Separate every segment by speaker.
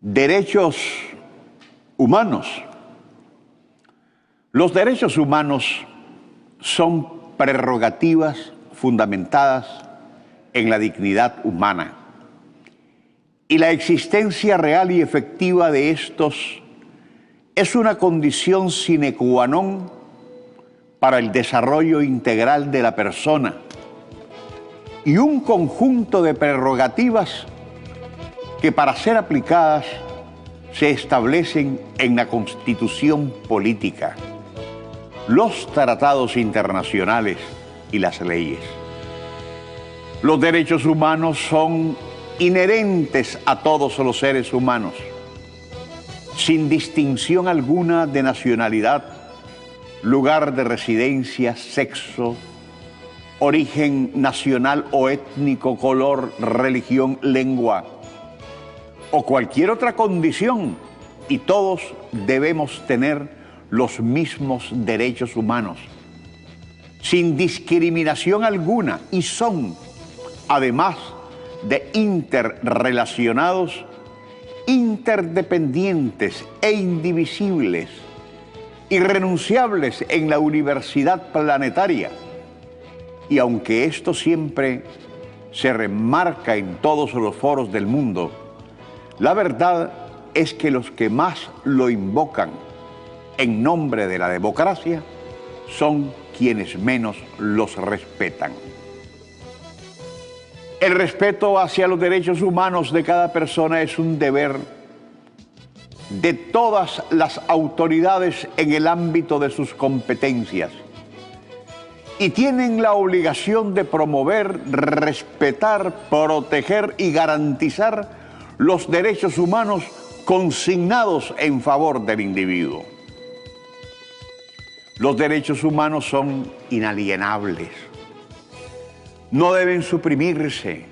Speaker 1: Derechos humanos. Los derechos humanos son prerrogativas fundamentadas en la dignidad humana y la existencia real y efectiva de estos es una condición sine qua non para el desarrollo integral de la persona y un conjunto de prerrogativas que para ser aplicadas se establecen en la Constitución política, los tratados internacionales y las leyes. Los derechos humanos son inherentes a todos los seres humanos, sin distinción alguna de nacionalidad, lugar de residencia, sexo, origen nacional o étnico, color, religión, lengua o cualquier otra condición, y todos debemos tener los mismos derechos humanos, sin discriminación alguna, y son, además de interrelacionados, interdependientes e indivisibles, irrenunciables en la universidad planetaria. Y aunque esto siempre se remarca en todos los foros del mundo, la verdad es que los que más lo invocan en nombre de la democracia son quienes menos los respetan. El respeto hacia los derechos humanos de cada persona es un deber de todas las autoridades en el ámbito de sus competencias y tienen la obligación de promover, respetar, proteger y garantizar los derechos humanos consignados en favor del individuo. Los derechos humanos son inalienables. No deben suprimirse,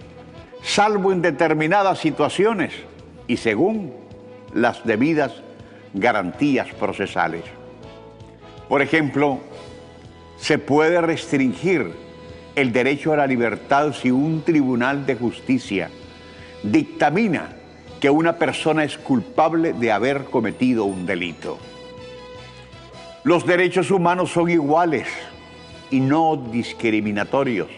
Speaker 1: salvo en determinadas situaciones y según las debidas garantías procesales. Por ejemplo, se puede restringir el derecho a la libertad si un tribunal de justicia dictamina que una persona es culpable de haber cometido un delito. Los derechos humanos son iguales y no discriminatorios.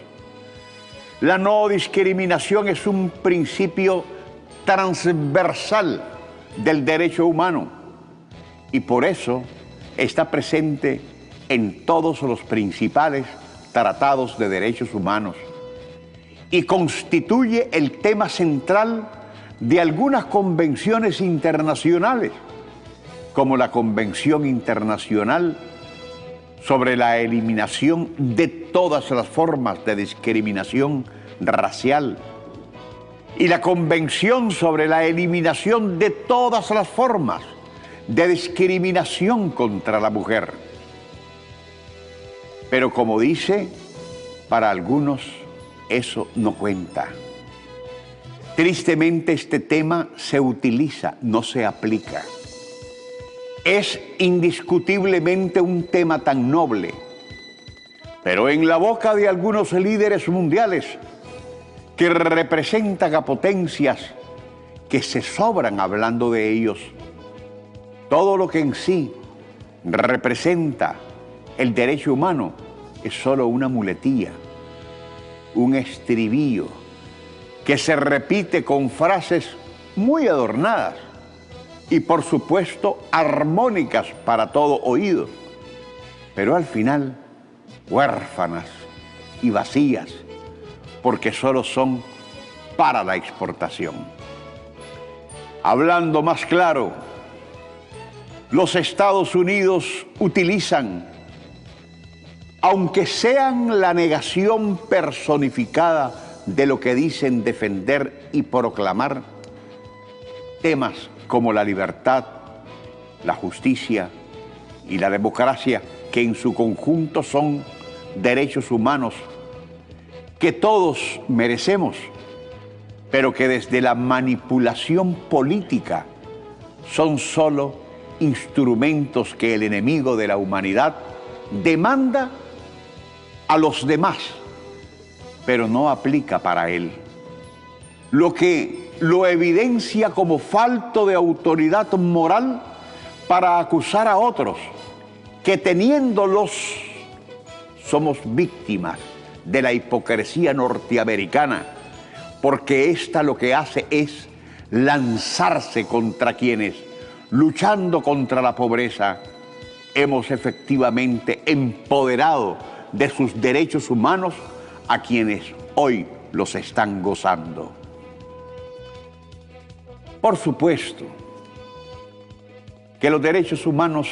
Speaker 1: La no discriminación es un principio transversal del derecho humano y por eso está presente en todos los principales tratados de derechos humanos y constituye el tema central de algunas convenciones internacionales, como la Convención Internacional sobre la eliminación de todas las formas de discriminación racial y la Convención sobre la eliminación de todas las formas de discriminación contra la mujer. Pero como dice, para algunos eso no cuenta. Tristemente este tema se utiliza, no se aplica. Es indiscutiblemente un tema tan noble, pero en la boca de algunos líderes mundiales que representan a potencias que se sobran hablando de ellos, todo lo que en sí representa el derecho humano es solo una muletilla, un estribillo que se repite con frases muy adornadas y por supuesto armónicas para todo oído, pero al final huérfanas y vacías porque solo son para la exportación. Hablando más claro, los Estados Unidos utilizan, aunque sean la negación personificada de lo que dicen defender y proclamar, temas como la libertad, la justicia y la democracia, que en su conjunto son derechos humanos que todos merecemos, pero que desde la manipulación política son solo instrumentos que el enemigo de la humanidad demanda a los demás, pero no aplica para él. Lo que lo evidencia como falto de autoridad moral para acusar a otros, que teniéndolos somos víctimas de la hipocresía norteamericana, porque ésta lo que hace es lanzarse contra quienes, luchando contra la pobreza, hemos efectivamente empoderado de sus derechos humanos a quienes hoy los están gozando. Por supuesto que los derechos humanos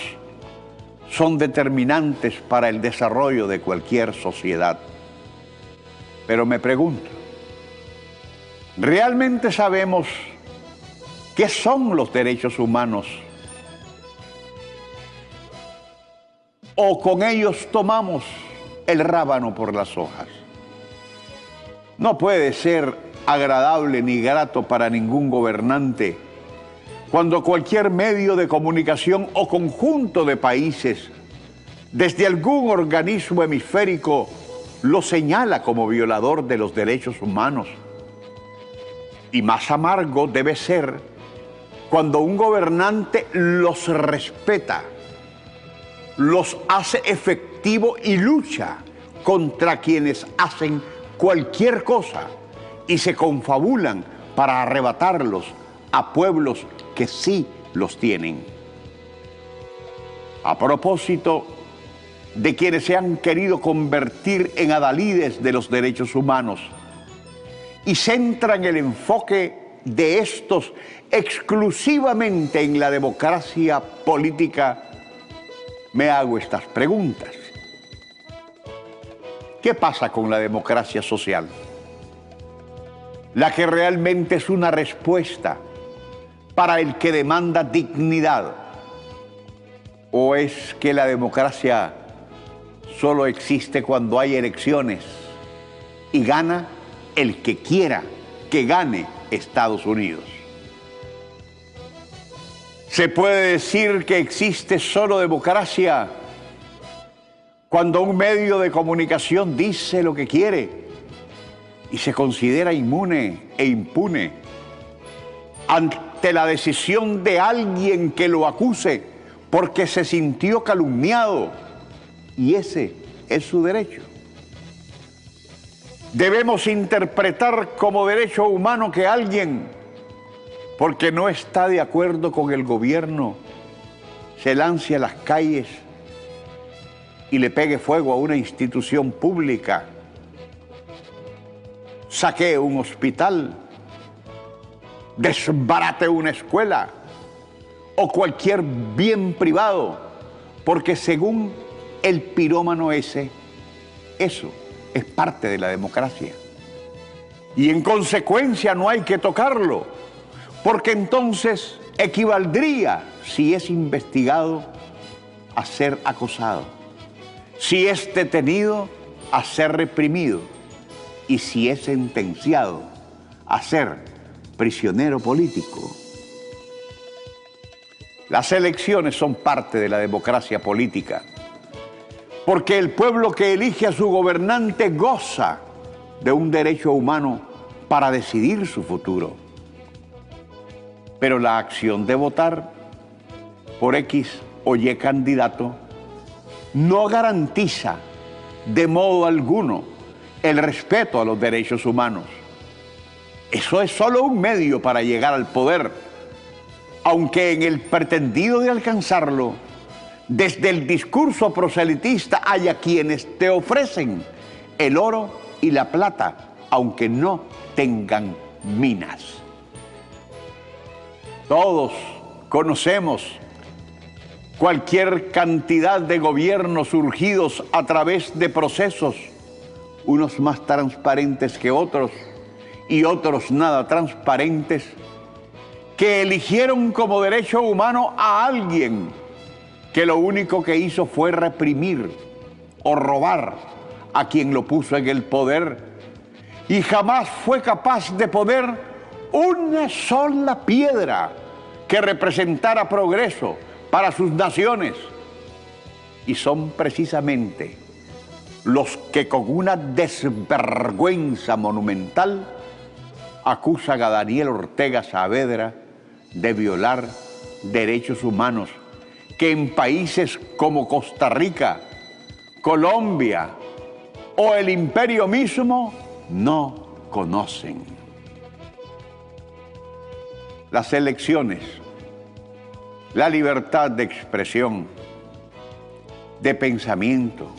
Speaker 1: son determinantes para el desarrollo de cualquier sociedad. Pero me pregunto, ¿realmente sabemos qué son los derechos humanos? ¿O con ellos tomamos el rábano por las hojas? No puede ser agradable ni grato para ningún gobernante cuando cualquier medio de comunicación o conjunto de países, desde algún organismo hemisférico, lo señala como violador de los derechos humanos. Y más amargo debe ser cuando un gobernante los respeta, los hace efectivo y lucha contra quienes hacen cualquier cosa y se confabulan para arrebatarlos a pueblos que sí los tienen. A propósito de quienes se han querido convertir en adalides de los derechos humanos y centran el enfoque de estos exclusivamente en la democracia política, me hago estas preguntas. ¿Qué pasa con la democracia social? La que realmente es una respuesta para el que demanda dignidad. ¿O es que la democracia solo existe cuando hay elecciones y gana el que quiera que gane Estados Unidos? ¿Se puede decir que existe solo democracia cuando un medio de comunicación dice lo que quiere y se considera inmune e impune ante la decisión de alguien que lo acuse porque se sintió calumniado, y ese es su derecho? Debemos interpretar como derecho humano que alguien, porque no está de acuerdo con el gobierno, se lance a las calles y le pegue fuego a una institución pública, saquee un hospital, desbarate una escuela o cualquier bien privado, porque según el pirómano ese, eso es parte de la democracia. Y en consecuencia no hay que tocarlo, porque entonces equivaldría, si es investigado, a ser acosado, si es detenido, a ser reprimido, y si es sentenciado, a ser prisionero político. Las elecciones son parte de la democracia política, porque el pueblo que elige a su gobernante goza de un derecho humano para decidir su futuro. Pero la acción de votar por X o Y candidato no garantiza de modo alguno el respeto a los derechos humanos. Eso es solo un medio para llegar al poder, aunque en el pretendido de alcanzarlo, desde el discurso proselitista haya quienes te ofrecen el oro y la plata, aunque no tengan minas. Todos conocemos cualquier cantidad de gobiernos surgidos a través de procesos, unos más transparentes que otros y otros nada transparentes, que eligieron como derecho humano a alguien que lo único que hizo fue reprimir o robar a quien lo puso en el poder y jamás fue capaz de poner una sola piedra que representara progreso para sus naciones. Y son precisamente los que con una desvergüenza monumental acusan a Daniel Ortega Saavedra de violar derechos humanos que en países como Costa Rica, Colombia o el imperio mismo no conocen. Las elecciones, la libertad de expresión, de pensamiento,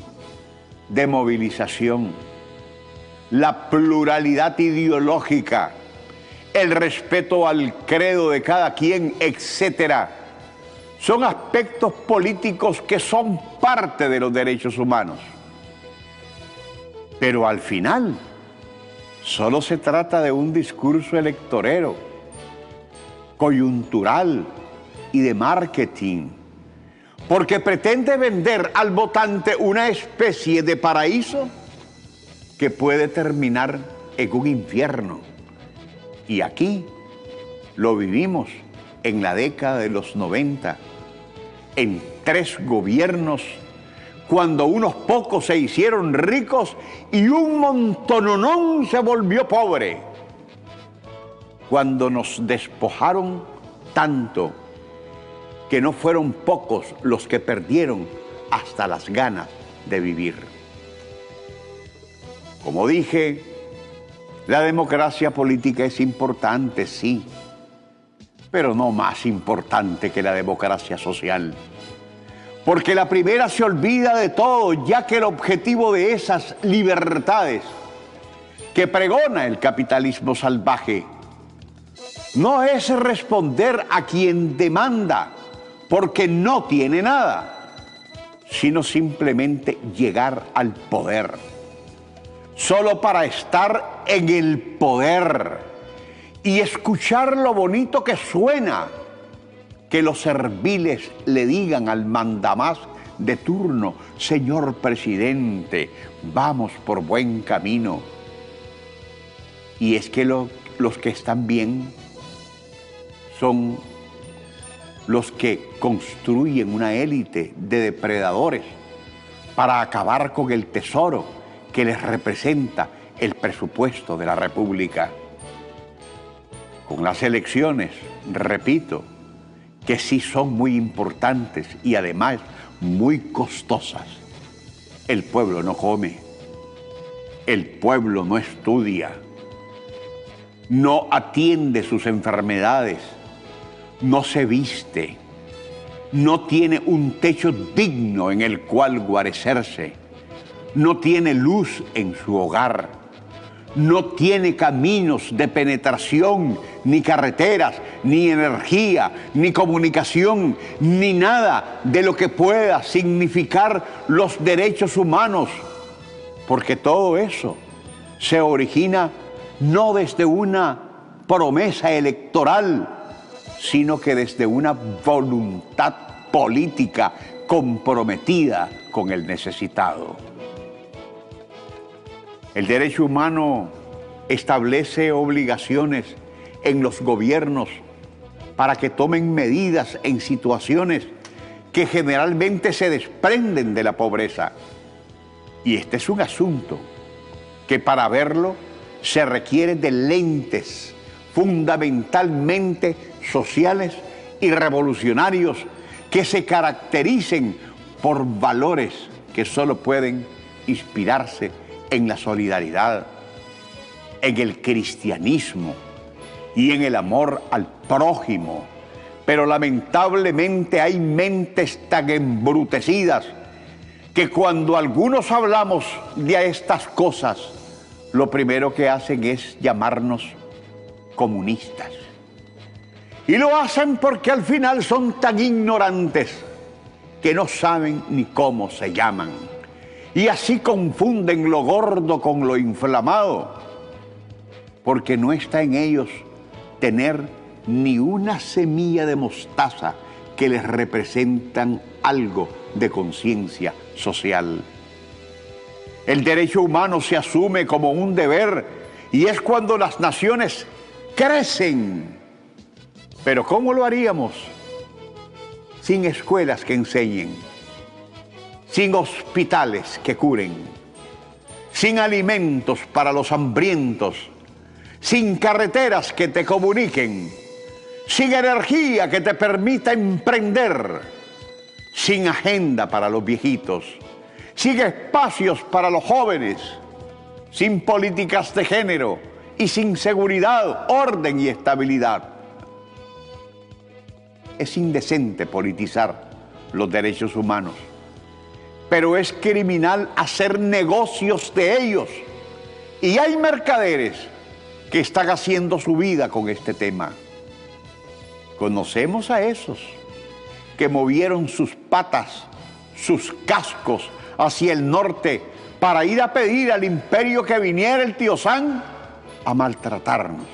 Speaker 1: de movilización, la pluralidad ideológica, el respeto al credo de cada quien, etcétera, son aspectos políticos que son parte de los derechos humanos. Pero al final, solo se trata de un discurso electorero, coyuntural y de marketing, porque pretende vender al votante una especie de paraíso que puede terminar en un infierno. Y aquí lo vivimos en la década de los 90, en 3 gobiernos, cuando unos pocos se hicieron ricos y un montononón se volvió pobre. Cuando nos despojaron tanto que no fueron pocos los que perdieron hasta las ganas de vivir. Como dije, la democracia política es importante, sí, pero no más importante que la democracia social. Porque la primera se olvida de todo, ya que el objetivo de esas libertades que pregona el capitalismo salvaje no es responder a quien demanda, porque no tiene nada, sino simplemente llegar al poder, solo para estar en el poder y escuchar lo bonito que suena que los serviles le digan al mandamás de turno: señor presidente, vamos por buen camino. Y es que los que están bien son los que construyen una élite de depredadores para acabar con el tesoro que les representa el presupuesto de la República. Con las elecciones, repito, que sí son muy importantes y además muy costosas, el pueblo no come, el pueblo no estudia, no atiende sus enfermedades, no se viste, no tiene un techo digno en el cual guarecerse, no tiene luz en su hogar, no tiene caminos de penetración, ni carreteras, ni energía, ni comunicación, ni nada de lo que pueda significar los derechos humanos, porque todo eso se origina no desde una promesa electoral, sino que desde una voluntad política comprometida con el necesitado. El derecho humano establece obligaciones en los gobiernos para que tomen medidas en situaciones que generalmente se desprenden de la pobreza. Y este es un asunto que para verlo se requiere de lentes fundamentalmente sociales y revolucionarios que se caractericen por valores que solo pueden inspirarse en la solidaridad, en el cristianismo y en el amor al prójimo. Pero lamentablemente hay mentes tan embrutecidas que cuando algunos hablamos de estas cosas, lo primero que hacen es llamarnos comunistas. Y lo hacen porque al final son tan ignorantes que no saben ni cómo se llaman. Y así confunden lo gordo con lo inflamado, porque no está en ellos tener ni una semilla de mostaza que les representan algo de conciencia social. El derecho humano se asume como un deber y es cuando las naciones crecen. Pero ¿cómo lo haríamos? Sin escuelas que enseñen, sin hospitales que curen, sin alimentos para los hambrientos, sin carreteras que te comuniquen, sin energía que te permita emprender, sin agenda para los viejitos, sin espacios para los jóvenes, sin políticas de género y sin seguridad, orden y estabilidad. Es indecente politizar los derechos humanos, pero es criminal hacer negocios de ellos. Y hay mercaderes que están haciendo su vida con este tema. Conocemos a esos que movieron sus patas, sus cascos hacia el norte para ir a pedir al imperio que viniera el tío Sam a maltratarnos.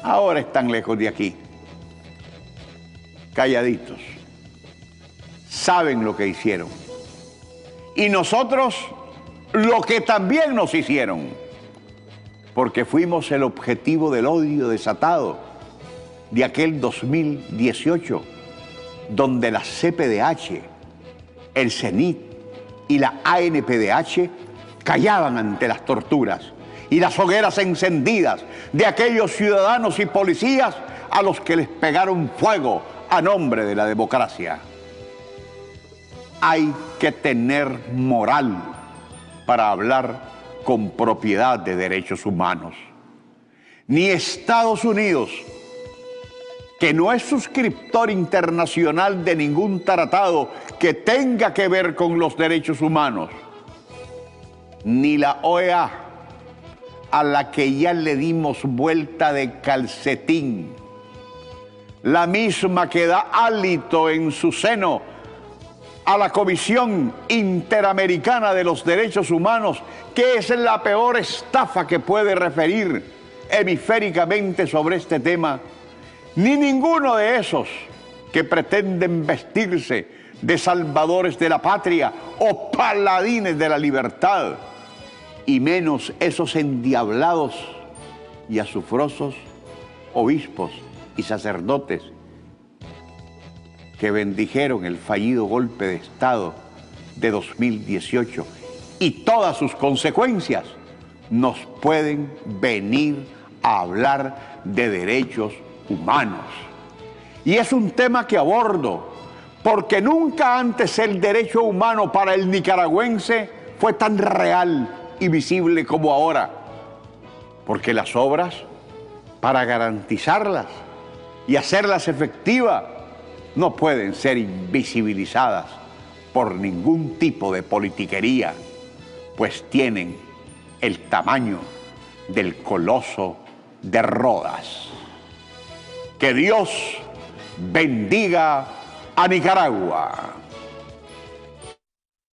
Speaker 1: Ahora están lejos de aquí, calladitos, saben lo que hicieron. Y nosotros lo que también nos hicieron, porque fuimos el objetivo del odio desatado de aquel 2018, donde la CPDH, el CENIT y la ANPDH callaban ante las torturas y las hogueras encendidas de aquellos ciudadanos y policías a los que les pegaron fuego a nombre de la democracia. Hay que tener moral para hablar con propiedad de derechos humanos. Ni Estados Unidos, que no es suscriptor internacional de ningún tratado que tenga que ver con los derechos humanos, ni la OEA, a la que ya le dimos vuelta de calcetín, la misma que da hálito en su seno a la Comisión Interamericana de los Derechos Humanos, que es la peor estafa que puede referir hemisféricamente sobre este tema, ni ninguno de esos que pretenden vestirse de salvadores de la patria o paladines de la libertad, y menos esos endiablados y azufrosos obispos y sacerdotes que bendijeron el fallido golpe de Estado de 2018 y todas sus consecuencias, nos pueden venir a hablar de derechos humanos. Y es un tema que abordo, porque nunca antes el derecho humano para el nicaragüense fue tan real y visible como ahora, porque las obras, para garantizarlas y hacerlas efectivas, no pueden ser invisibilizadas por ningún tipo de politiquería, pues tienen el tamaño del coloso de Rodas. Que Dios bendiga a Nicaragua.